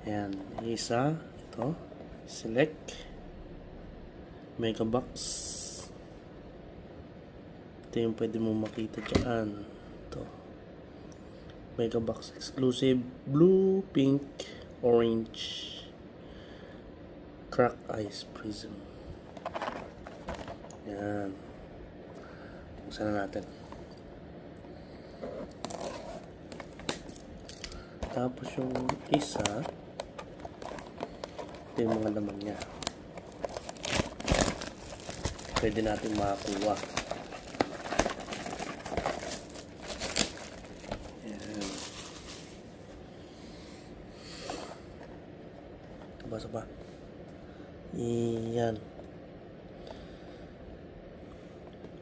Ayan, isa, ito, select, Megabox. Ito yung pwede mo makita dyan. Ito, Megabox exclusive, blue, pink, orange, crack ice prism. Ayan, buksan na natin. Tapos yung isa, ito yung mga laman niya. Pwede natin makakuha. Ayan. Basa pa. Ayan.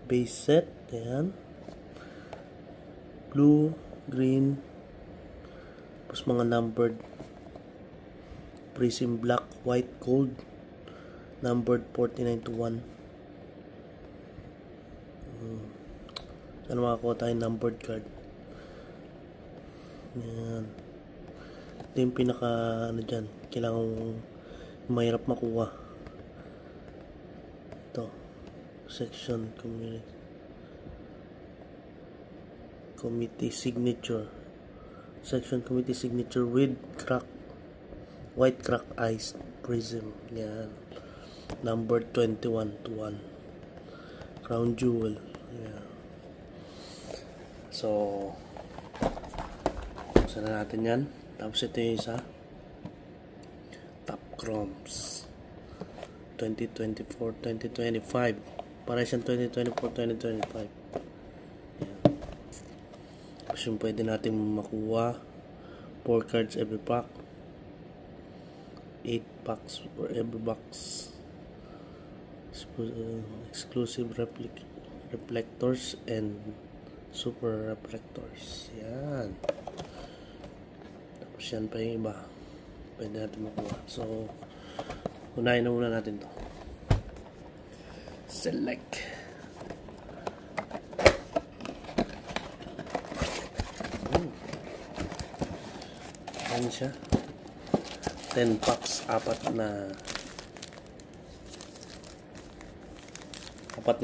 Base set. Ayan. Blue, green, tapos mga numbered prism black, white, gold, numbered 49 to 1. Saan makakuha tayo numbered card? Yan. Ito yung pinaka ano dyan, kailangan mahirap makuha. Ito, section committee signature. Section committee signature with white crack ice prism. Yan. Number 21 to 1. Crown jewel. Yan. So, buksan na natin yan. Tapos ito yung isa. Top Chromes 2024-2025. Para siyang 2024-2025. Yan. Tapos yung pwede natin makuha 4 cards every pack, 8 packs for every box, exclusive reflectors and super reflectors. Yan. Tapos yan pa yung iba pwede natin makuha. So unahin na muna natin to. Select. Ayan siya. 10 packs, apat na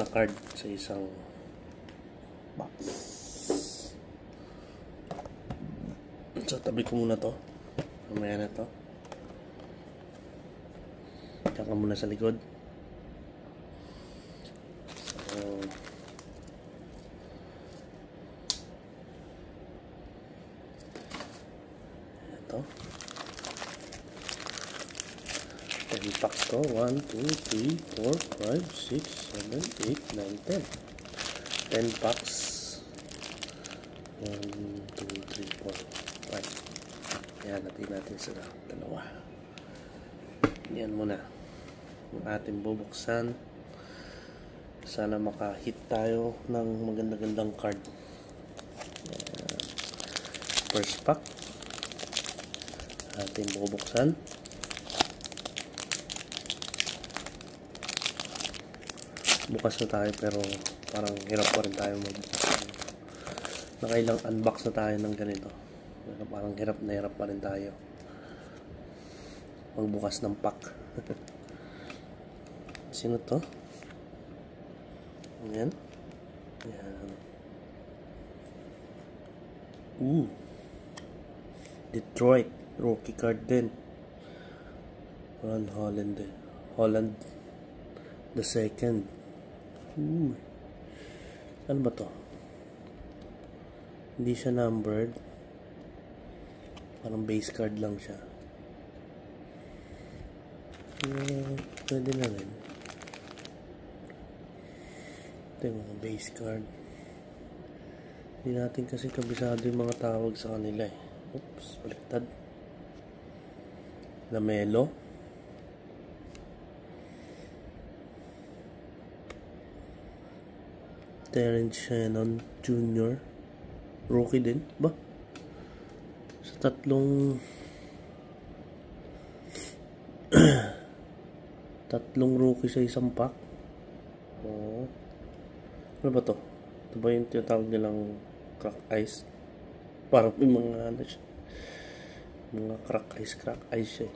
card sa isang box. So tabi ko muna to. Mamaya na to. Tsaka muna sa likod. So ito 10 packs to. 1, 2, 3, 4, 5, 6, 7, 8, 9, 10 10 packs. 1, 2, 3, 4, 5. Yan, natin sa dalawa. Yan muna ang ating bubuksan. Sana makahit tayo ng magandang card. Yan. First pack ating bubuksan. Bukas na tayo pero parang hirap pa rin tayo magbukas. Nakailang unbox na tayo ng ganito. Pero parang hirap pa rin tayo magbukas ng pack. Sino to? Ayan. Ayan. Detroit. Rookie card din. Ron Holland. Holland the second. Ano ba to? Hindi siya numbered. Parang base card lang siya. Pwede na rin. Ito yung mga base card. Hindi natin kasi kabisado yung mga tawag sa kanila eh. Oops, baliktad. Lamelo. Terrence Shannon Jr. Rookie din ba? Sa tatlong rookie sa isang pack. Ano ba to? Ito ba yung tinatawag nilang crack ice? Parang may mga ano siya. Mga crack eyes siya.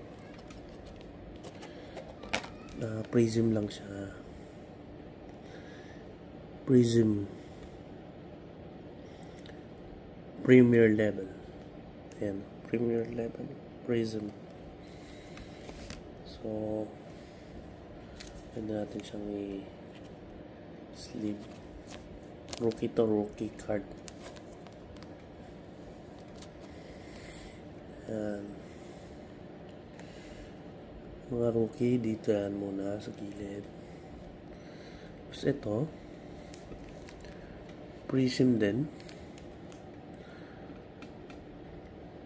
Prism lang siya. Prism. Premier level. Ayan. Premier level. Prism. So, pwede natin siyang i-sleeve. Rookie to rookie card. Ayan. Mga rookie, dito yan muna sa gilid. Tapos ito, prism din.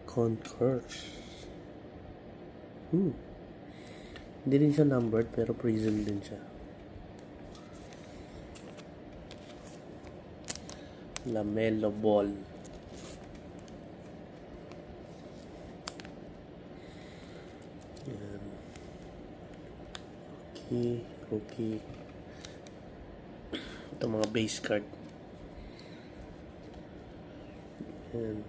Concourse. Hindi din siya numbered, pero prism din siya. Lamelo ball. Yan. Rookie. Ito mga base card. Yan.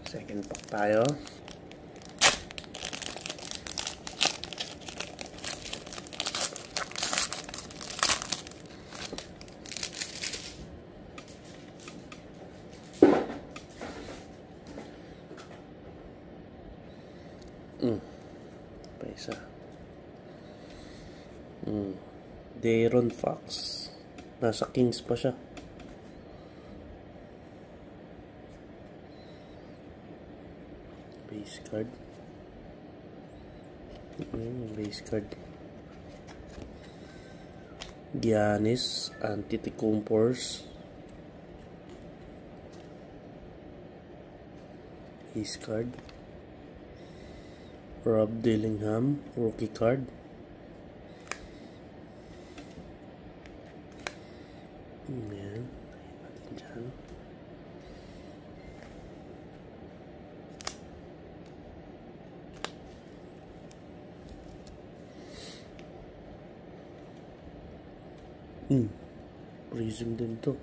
Second pack tayo. Pa isa. De'Aaron Fox. Nasa Kings pa siya. Base card. Base card. Giannis Antetokounmpo. Base card. Rob Dillingham, rookie card. Ayan. Natin dyan. Prism din to.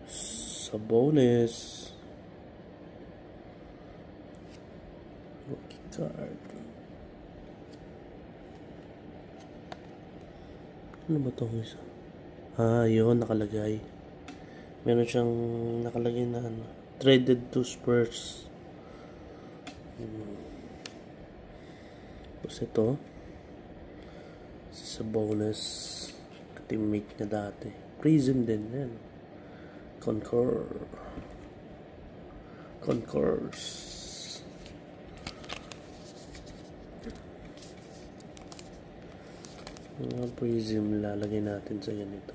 Sabonis. Rookie card. Ano ba ito? Isa? Yun, nakalagay. Meron siyang nakalagay na traded to Spurs. Tapos ito, sa bonus teammate niya dati. Prism din yan. Concourse. Mga prism lalagay natin sa ganito.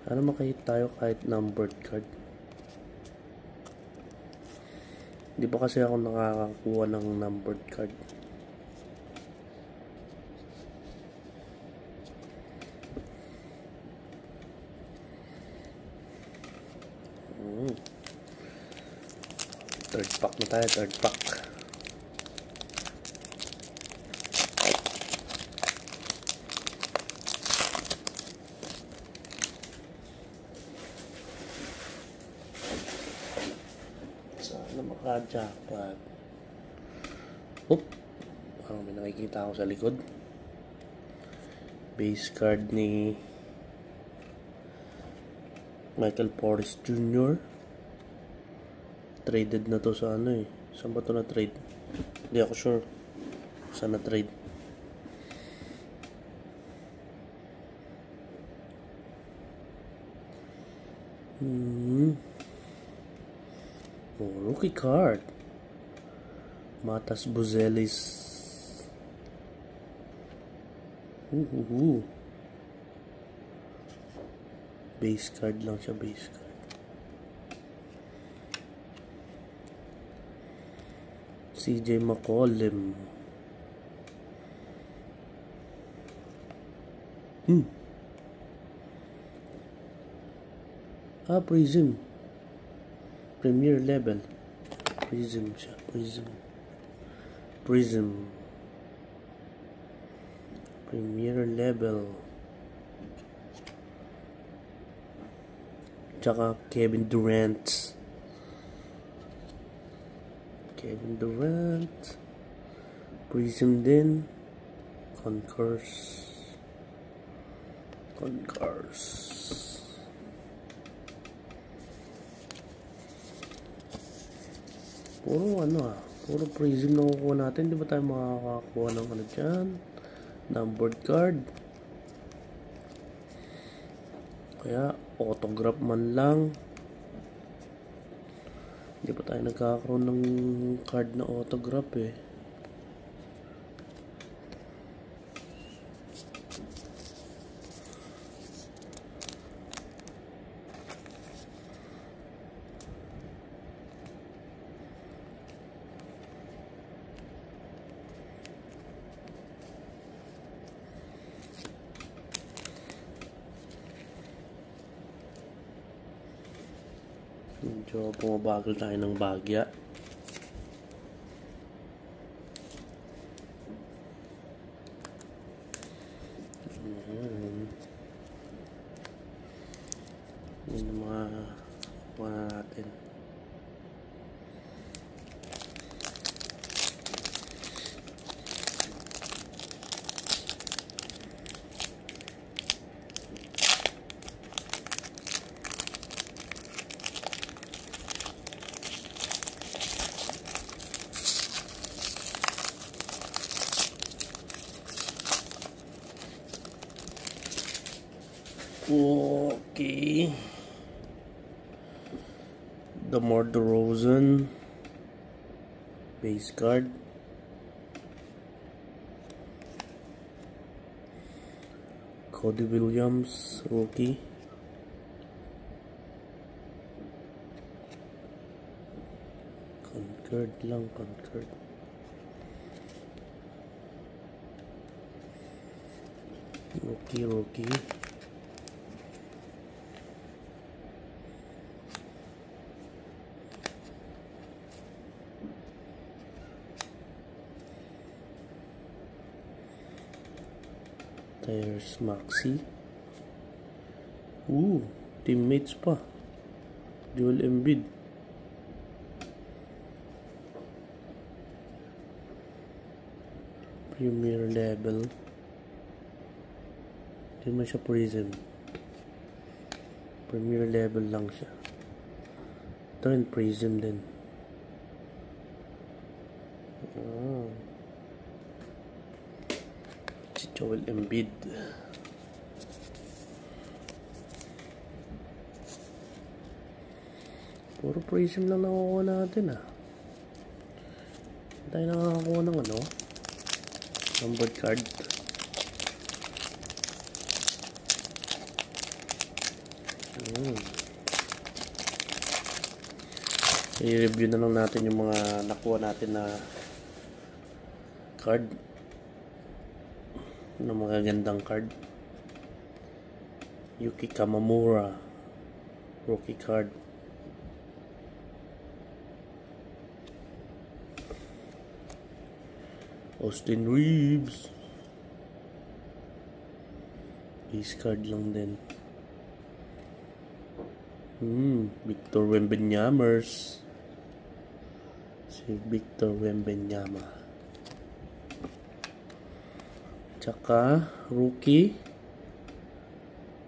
Para makahit tayo kahit numbered card. Hindi pa kasi ako nakakakuha ng numbered card. Third pack na tayo, third pack. Sana maka-jackpot. Parang may nakikita ako sa likod. Base card ni Michael Portis Jr. Traded na to sa ano eh. Saan ba to na trade? Hindi ako sure. Saan na trade? Rookie card. Matas Buzelis. Base card lang siya, base card. CJ McCollum. Prism. Premier level. Prism siya. Prism. Premier level. Tsaka Kevin Durant. Kevin Durant. Prism din. Concurs. Puro puro prism na kukuha natin. Di ba tayo makakakuha ng ano dyan? Numbered card. Kaya autograph man lang. Di ba tayo nagkakaroon ng card na autograph eh. Medyo bumabagal tayo ng bagya. Yan yung mga natin. Okay. DeMar DeRozan base card. Cody Williams rookie. Concord lang, Concord. Rookie. There's Maxi. Teammates pa. Joel Embiid. Premier level. Hindi naman siya Prism. Premier level lang siya. Ito rin Prism din. Joel Embiid. Puro prism lang nakukuha natin Tayo nakakakuha ng numbered card. I-review na lang natin yung mga nakuha natin na card. Ng mga gandang card. Yuki Kamamura rookie card. Austin Reeves base card lang din. Victor Wembanyamers. Si Victor Wembanyama. Tsaka rookie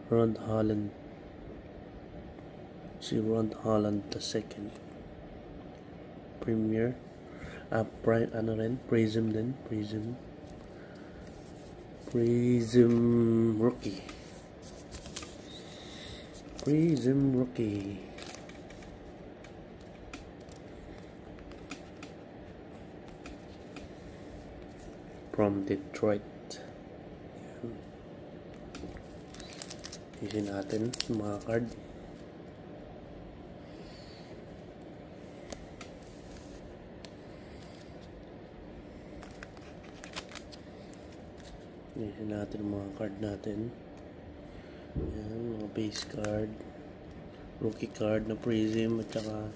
Ron Holland. Si Ron Holland the second. Premier Prism din. Prism rookie. From Detroit. Isin natin yung mga card. Isin natin yung mga card natin. Ayan, mga base card. Rookie card na Prism at saka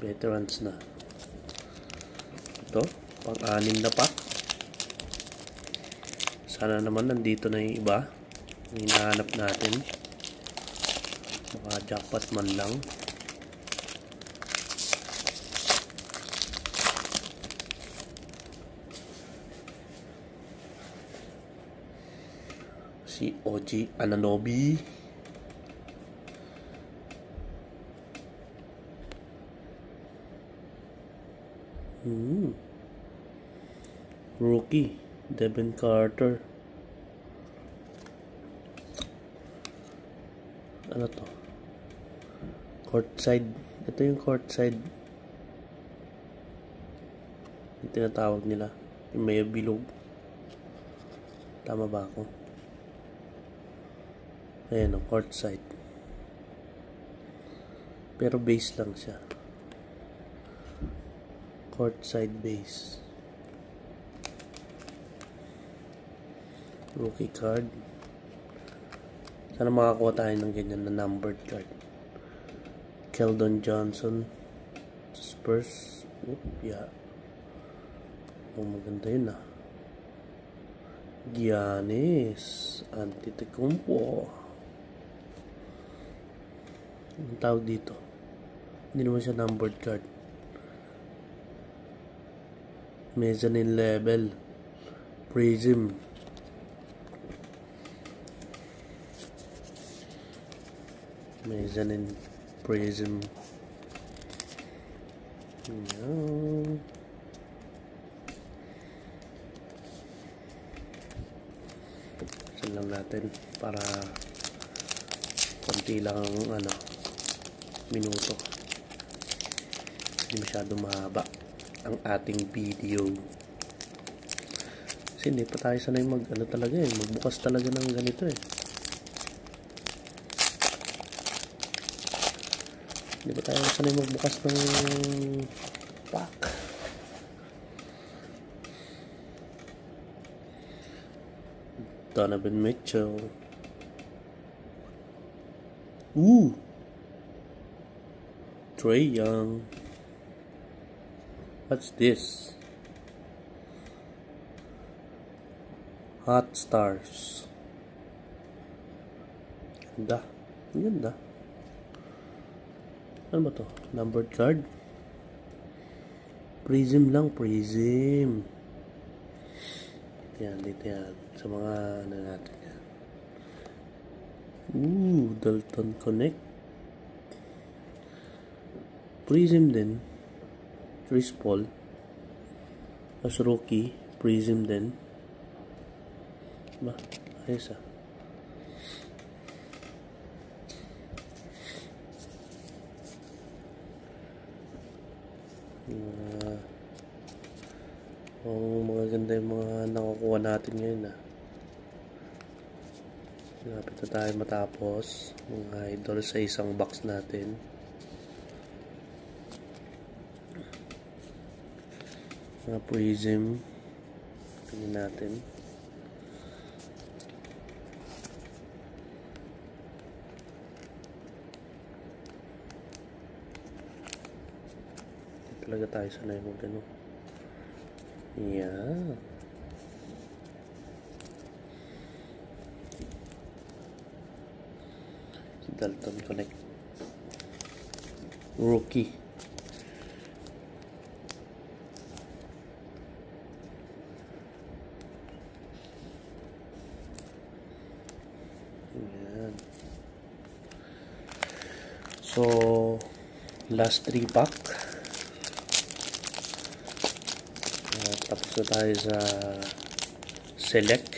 veterans na. Ito, pang-anim na pack. Sana naman nandito na yung iba. Hinahanap natin. Maka-jackpot man lang. Si OG Anunoby. Rookie Devin Carter. Ano to? Courtside. Ito yung courtside. Yung tinatawag nila. Yung may bilog. Tama ba ako? Ayan o, courtside. Pero base lang siya. Courtside base. Rookie card. Sana makakuha tayo ng ganyan na numbered card. Keldon Johnson. Spurs. Yeah. Oh, maganda yun ah. Giannis Antetokounmpo. Anong tawag dito? Hindi naman siya numbered card. Mezzanine level. Prism. Mezzanine Prism. Yan. Saan lang natin para konti lang ang minuto. Hindi masyado mahaba ang ating video. Kasi hindi pa tayo sanay talaga magbukas talaga ng ganito Hindi ba tayo sanay magbukas ng pack? Donovan Mitchell. Trae Young. What's this? Hot Stars. Ganda. Ganda. Ano ba to? Numbered card? Prism lang. Prism. Dito yan. Sa mga natin yan. Dalton Connect. Prism din. Chris Paul. As rookie. Prism din. Ba? Ayos ah. Mga ganda yung mga nakukuha natin ngayon Lapit na tayo matapos mga idol sa isang box natin. Mga Prism. Tingnan natin. Talaga tayo sanay mag Yeah. Dalton Connect. Rookie. Yan. So, last 3 pack. Tapos na tayo sa select.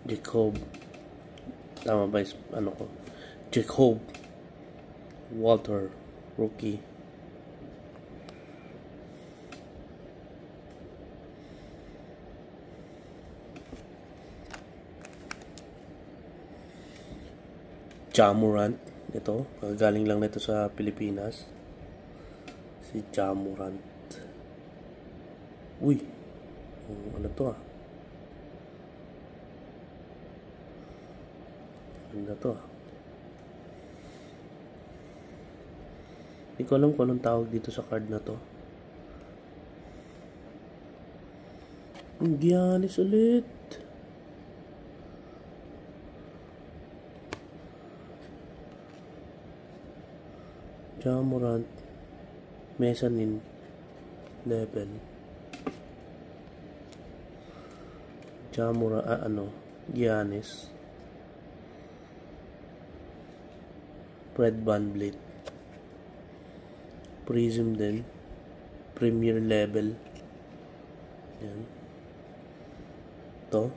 Jacob. Tama ba ko? Jacob Walter, rookie. Ja Morant, ito, galing lang nito sa Pilipinas. Si Ja Morant. Uy, ano to Ganda to. Hindi ko alam kung anong tawag dito sa card na to. Giannis ulit. Ja Morant. Mezzanine level. Ja Morant, Giannis. Fred VanVleet. Prism din. Premier level. Yan. Ito.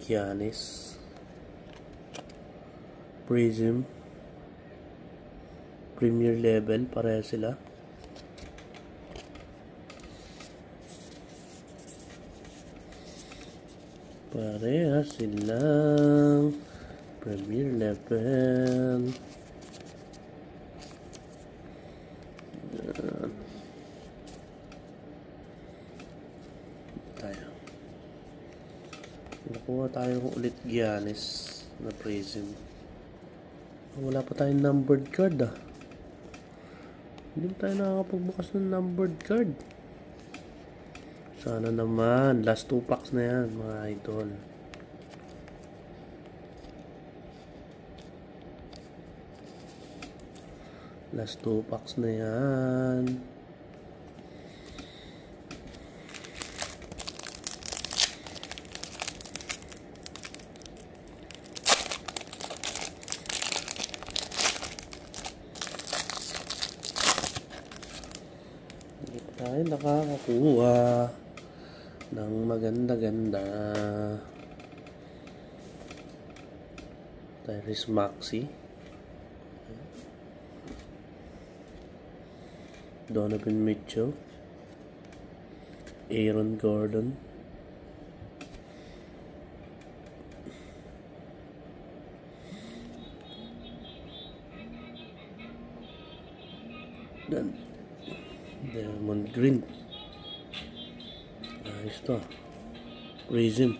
Giannis. Prism. Premier level. Pareha sila. Pareha silang Premier level. Nakuha tayo ulit Giannis na Prism. Wala pa tayong numbered card Hindi pa tayo nakakapagbukas ng numbered card. Sana naman. Last 2 packs na yan mga idol. Last 2 packs na yan. Tayo nakakakuha ng maganda-ganda. Tyrese Maxey, Donovan Mitchell, Aaron Gordon, dan Diamond Green. Ayos to. Prism.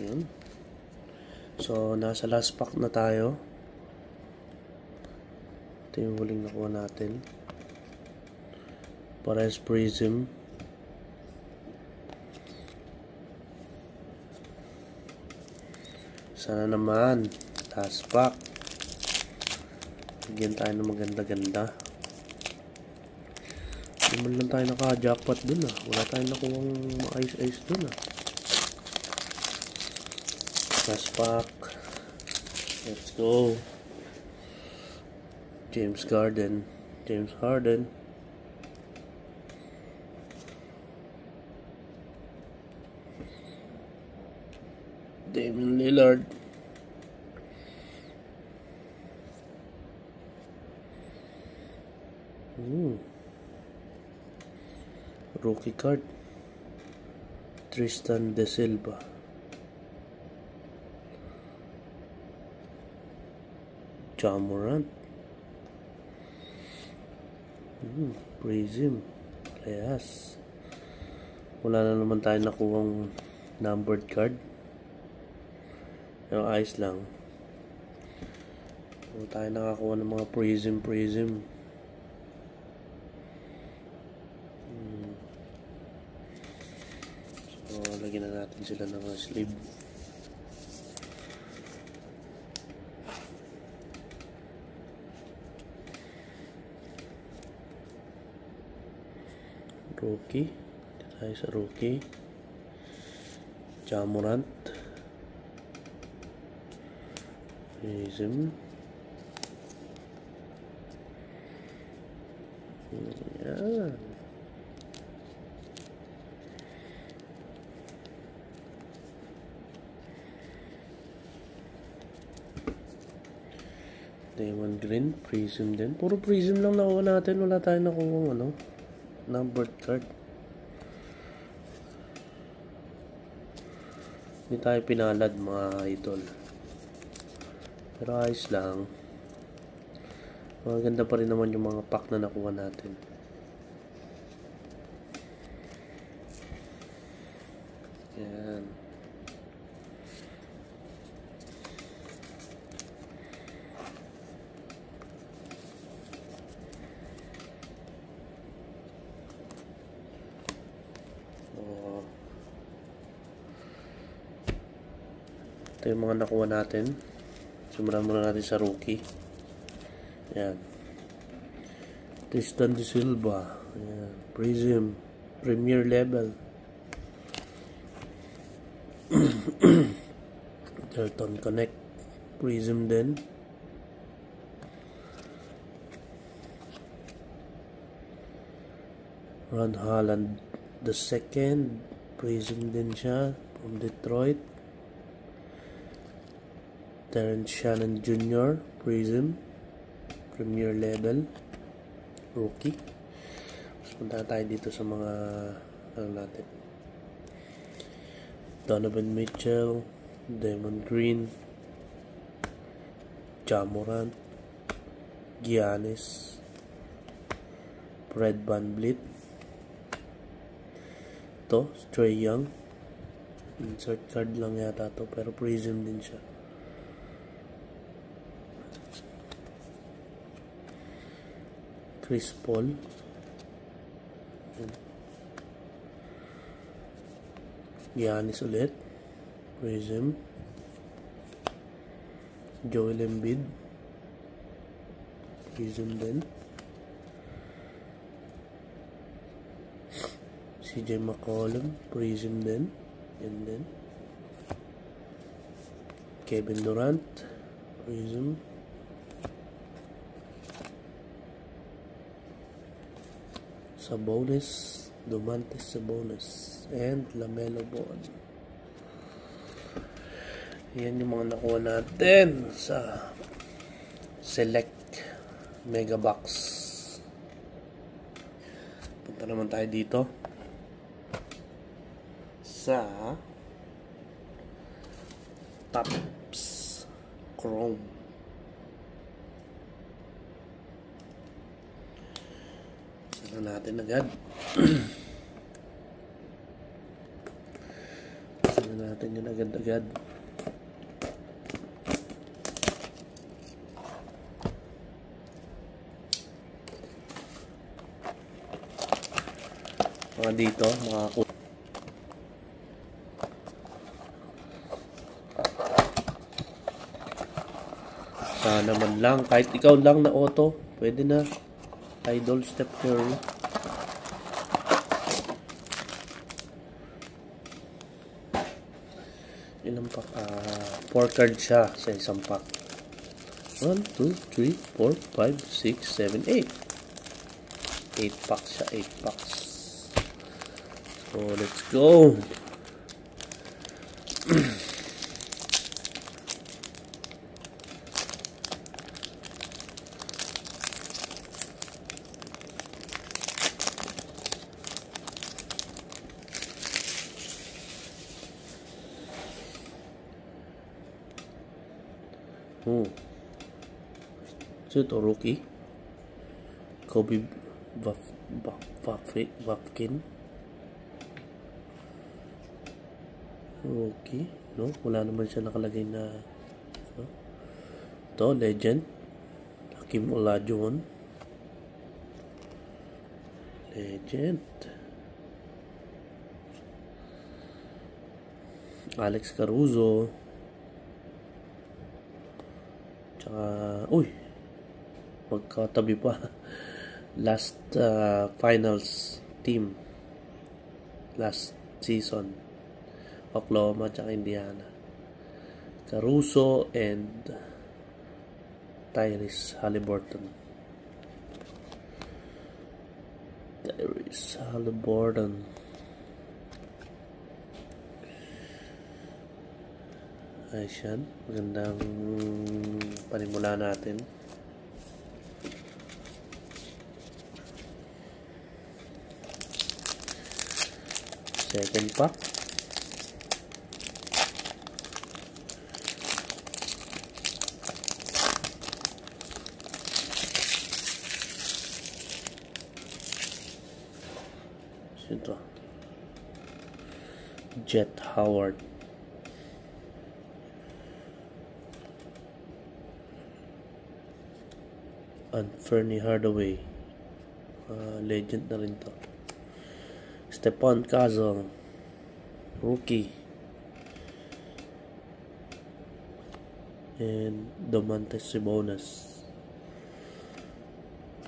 Yun. So, nasa last pack na tayo. Ito yung huling nakuha natin. Parehas Prism. Sana naman last pack. Bigyan tayo ng maganda-ganda. Hindi man lang tayo naka-jackpot dun Wala tayong nakuhang ma-ice-ice dun Last pack. Let's go. James Harden. Damian Lillard. Rookie card. Tristan De Silva. Ja Morant. Prism. Playas. Wala na naman tayo nakuhang numbered card. Yung ayos lang. So, tayo nakakuha ng mga prism. So, lagyan na natin sila ng sleeve. Rookie. Tayo sa rookie. Ja Morant. Prism. Yan. Diamond Green, Prism din. Puro Prism lang nakuha natin. Wala tayong nakuha numbered card. Hindi tayo pinalad mga idol. Pero ayos lang. Maganda pa rin naman yung mga pack na nakuha natin. Yan. Ito yung mga nakuha natin. Simulan muna natin sa rookie. Yan. Tristan De Silva. Yan. Prism. Premier level. Delton Connect. Prism din. Ron Holland the second. Prism din siya. From Detroit. Terrence Shannon Jr. Prism. Premier level. Rookie. Mas punta tayo dito sa mga ano natin. Donovan Mitchell. Damon Green. Ja Morant. Giannis. Fred VanVleet. Ito, Trae Young. Insert card lang yata to, pero Prism din siya. Chris Paul. Giannis ulit. Prism. Joel Embiid. Prism din. CJ McCollum. Prism din. Yan din. Kevin Durant. Prism. Sabonis, Domantas Sabonis, and LaMelo Ball. Yan yung mga nakuha natin sa Select Mega Box. Punta naman tayo dito sa Topps Chrome. Natin agad. Saan natin yun agad-agad. Mga dito, mga sana man lang, kahit ikaw lang na auto, pwede na. Idol Steph Curry. Ilang pack? 4 card siya sa isang pack. 1, 2, 3, 4, 5, 6, 7, 8. 8 packs siya. 8 packs. So, let's go. So ito rookie Kobe Buffkin rookie, no? Wala naman siya nakalagay na ito legend Hakeem Olajuwon legend Alex Caruso tsaka magkatabi pa last finals team last season Oklahoma tsaka Indiana Caruso and Tyrese Haliburton ayos yan, magandang panimula natin. Second pack. Ito. Jet Howard. And Fernie Hardaway. Legend na rin to. Stephon Castle. Rookie. And Domantas Sabonis.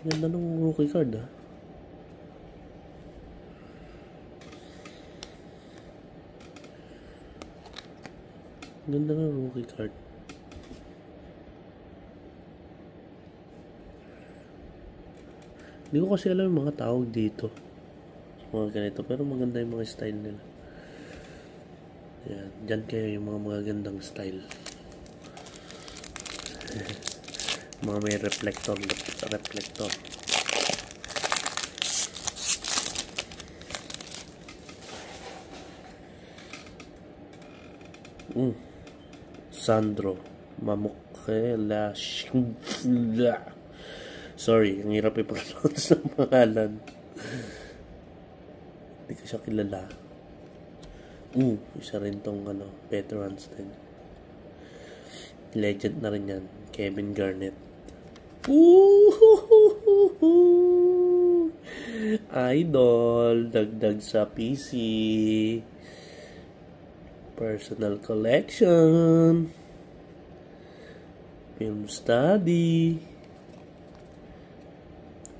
Ganda ng rookie card, ha? Ganda ng rookie card. Hindi ko kasi alam yung mga tawag dito. Mga ganito. Pero maganda yung mga style nila. Yan. Diyan kayo yung mga magagandang style. Mga may reflector. Sandro Mamukela. Sorry, ang hirap i-pronounce ng pangalan. Hindi ko siya kilala. Isa rin tong veterans din. Legend na rin yan. Kevin Garnett. Idol. Dagdag sa PC. Personal collection. Film study.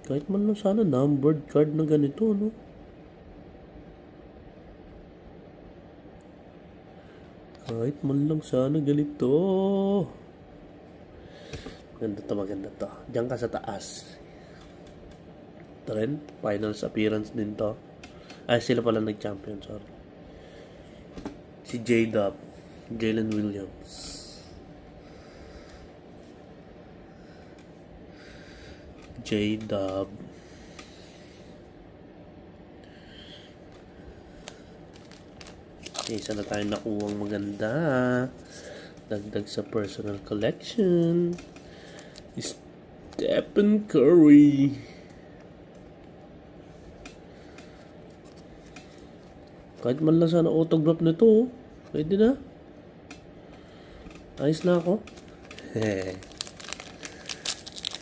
Kahit man lang sana numbered card na ganito, no? Kahit man lang sana ganito. Maganda to. Diyan ka sa taas. Ito rin. Finals appearance din to. Ay, sila pala nag-champion, sorry. Si J-Dub. Jalen Williams. J-Dub. Isa na tayo nakuwang maganda. Dagdag sa personal collection. Stephen Curry. Kahit man lang sana autograph na ito. Pwede na. Ayos na ako.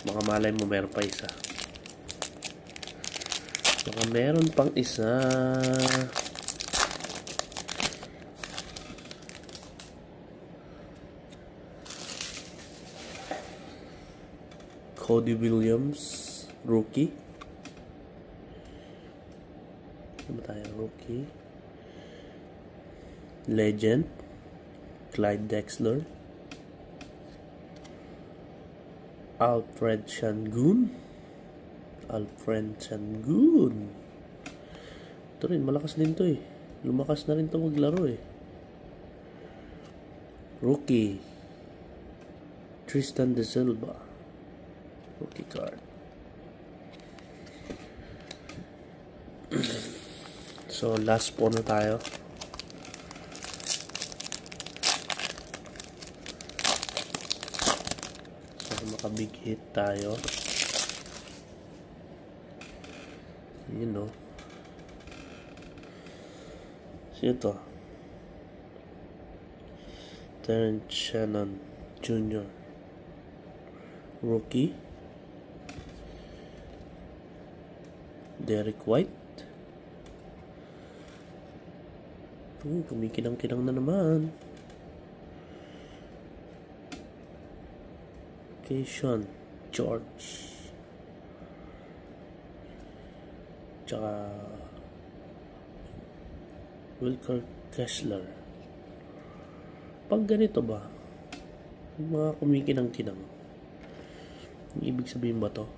Baka malay mo meron pa isa. Baka meron pang isa. Cody Williams, rookie. Ano ba tayo? Rookie. Legend. Clyde Drexler. Alfred Sengun. Ito rin, malakas din to eh. Lumakas na rin to maglaro eh. Rookie. Tristan De Silva. Rookie card. So, last po na tayo. So, makabig hit tayo. You know. So, ito. Terrence Shannon Jr. Rookie. Derek White. Kumikinang-kinang na naman. Keyshawn George. Tsaka Wilker Kessler. Pag ganito ba, mga kumikinang-kinang, ibig sabihin ba to?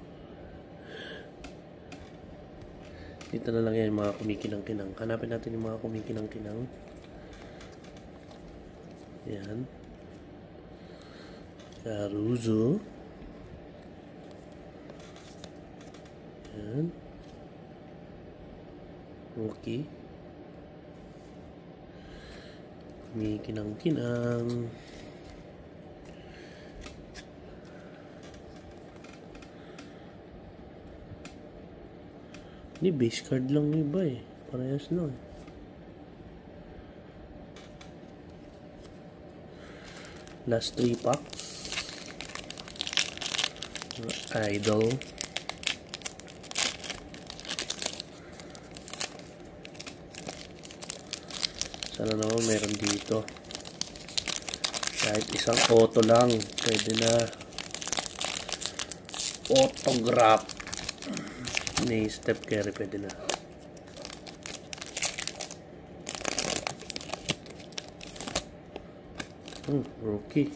Dito na lang yan, mga kumikinang-kinang. Hanapin natin yung mga kumikinang-kinang. Yan. Caruso. Yan. Rookie. Kumikinang-kinang. Ini base card lang yung iba eh. Parehas lang. Last 3 packs. Idol. Sana naman meron dito. Kahit isang auto lang. Pwede na. Autograph. Ni Steph Curry pwede na. Rookie.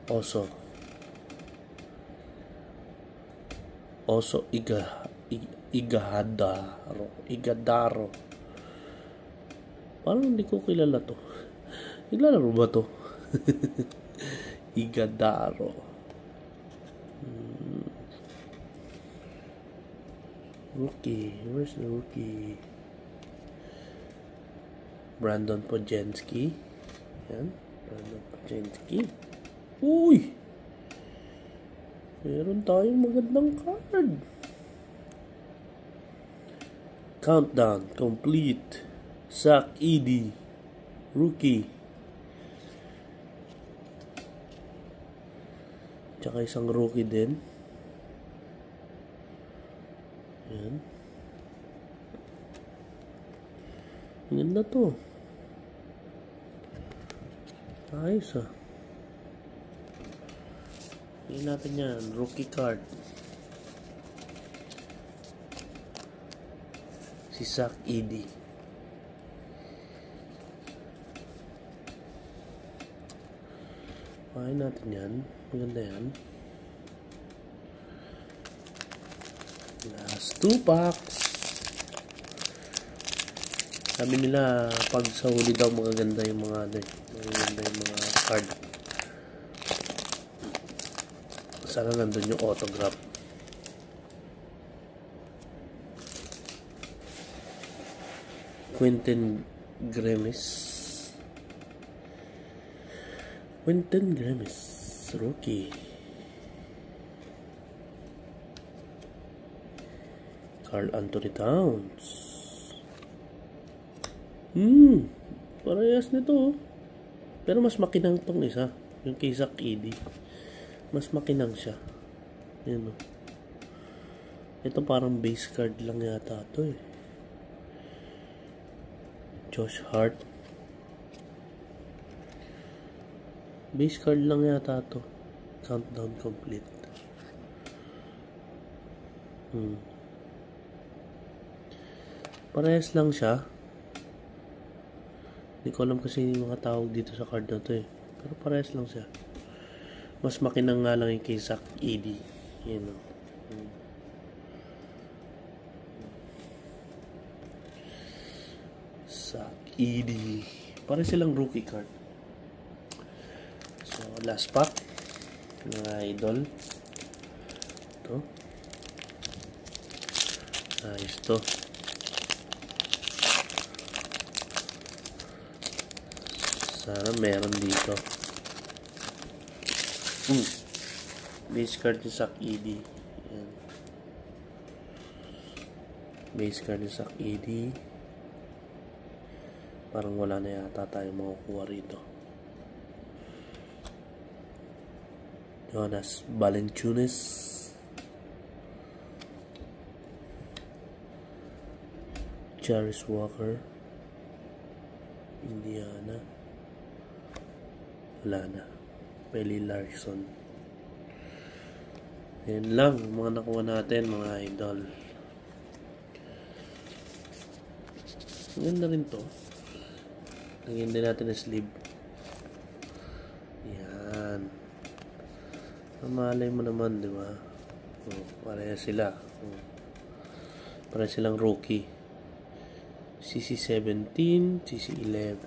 Oso Igadaro. Parang hindi ko kilala to. Naglalaro ba to? Igadaro. Rookie. Where's the rookie? Brandon Podjenski. Yan. Brandon Podjenski. Uy! Meron tayong magandang card. Countdown complete. Zach Edey. Rookie. Tsaka isang rookie din. Yan. Ganda to. Ayos ah. Tingnan natin yan. Rookie card. Si Zach Edey. Pakain natin yan. Maganda yan. Last 2 packs. Sabi nila pag sa huli daw magaganda yung mga magaganda yung mga card. Sana nandun yung autograph. Quentin Grimes. Rookie. Karl Anthony Towns. Parehas nito. Pero mas makinang tong isa. Yung kay Zach Edey. Mas makinang siya. Yan o. Ito parang base card lang yata ito eh. Josh Hart. Base card lang yata ito. Countdown complete. Parehas lang siya. Hindi ko alam kasi yung mga tawag dito sa card na to eh. Pero parehas lang siya. Mas makinang nga lang yung kay Zach Edey. Yan o. Zach Edey. Parang silang rookie card. So, last pack. Mga idol. Ito. Ayos to. Sana meron dito. Base card ni Zach Edey. Yan. Base card ni Zach Edey. Parang wala na yata tayong makukuha rito. Jonas Valanciunas. Jarvis Walker. Indiana. Wala na. Belly Larson. Yan lang mga nakuha natin mga idol. Ganda rin to. Lagyan din natin na sleeve. Yan. Mamalay mo naman, di ba? Pareha sila. Pareha silang rookie. CC17, CC11.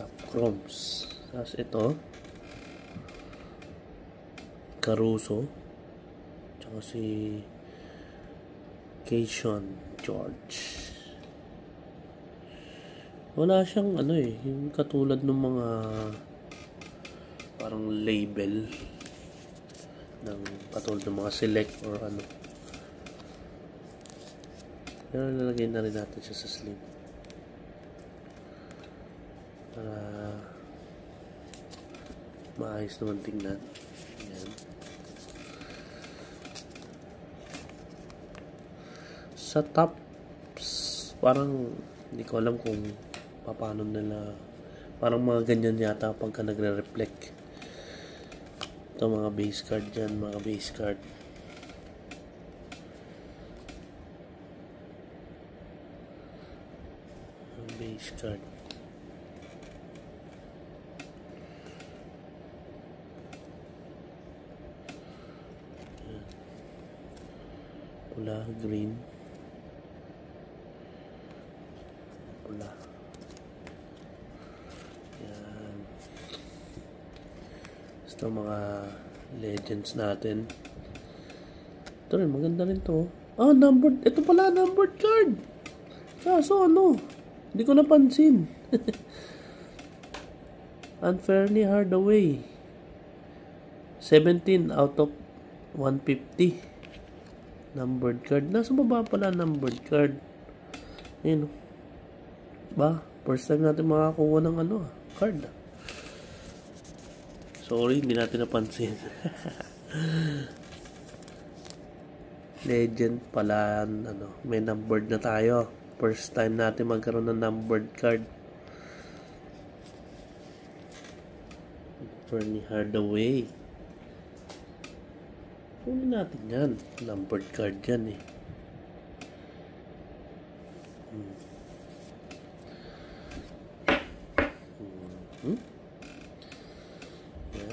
Top Chromes. Tapos ito. Caruso. Tsaka si Keyshawn George. Wala siyang ano eh, yung katulad ng mga parang label. ng katulad ng mga select or ano. Pero lalagay na rin natin siya sa slim para maayos naman tingnan. Ayan. Sa tops, parang hindi ko alam kung paano nila, parang mga ganyan yata pagka nagre-reflect. Ito mga base card dyan, mga base card. Base card. Ayan. Pula, green. Pula. Yan. Ito mga legends natin. Ito rin, maganda rin to. Ah, numbered. Ito pala, numbered card. Kaso ano, hindi ko napansin. Unfairly Hardaway. 17 out of 150. Numbered card. Nasa baba pala numbered card. Ayun. Ba, first time natin makakuha ng ano, card. Sorry, hindi natin napansin. Legend pala, ano, may numbered na tayo. First time natin magkaroon ng numbered card. Bernie Hardaway. Kunin natin yan. Numbered card yan eh.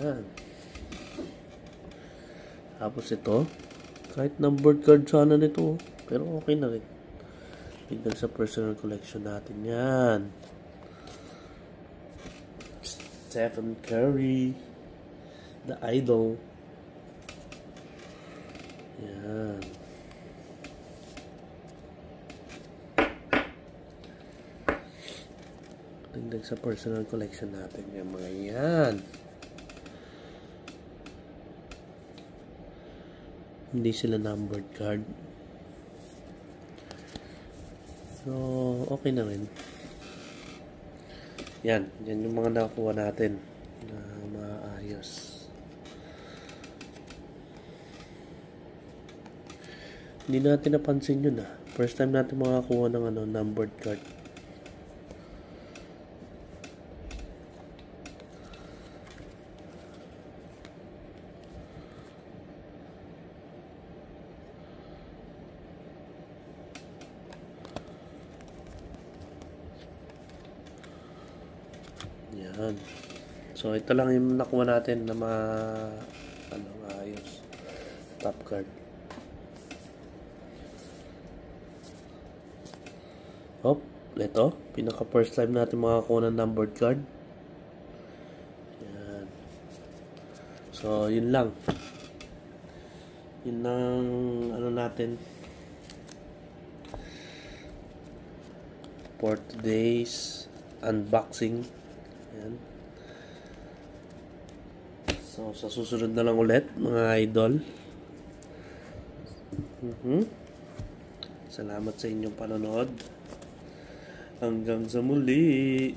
Yan. Tapos ito, kahit numbered card sana nito, pero okay na rin. Tignan sa personal collection natin yan. Stephen Curry, the idol. Yan. Tignan sa personal collection natin yung mga yan. Hindi sila numbered card. So, okay na rin. Yan. Yan yung mga nakuha natin na maayos. Hindi natin napansin yun ah. First time natin makakuha ng ano, numbered card. Yan. So, ito lang yung nakuha natin na maayos. Top card. Oh, ito. Pinaka first time natin makakuha ng numbered card. Yan. So, yun lang. Yun ang ano natin for today's unboxing. Yan. So, sa susunod na lang ulit, mga idol. Salamat sa inyong panonood. Hanggang sa muli.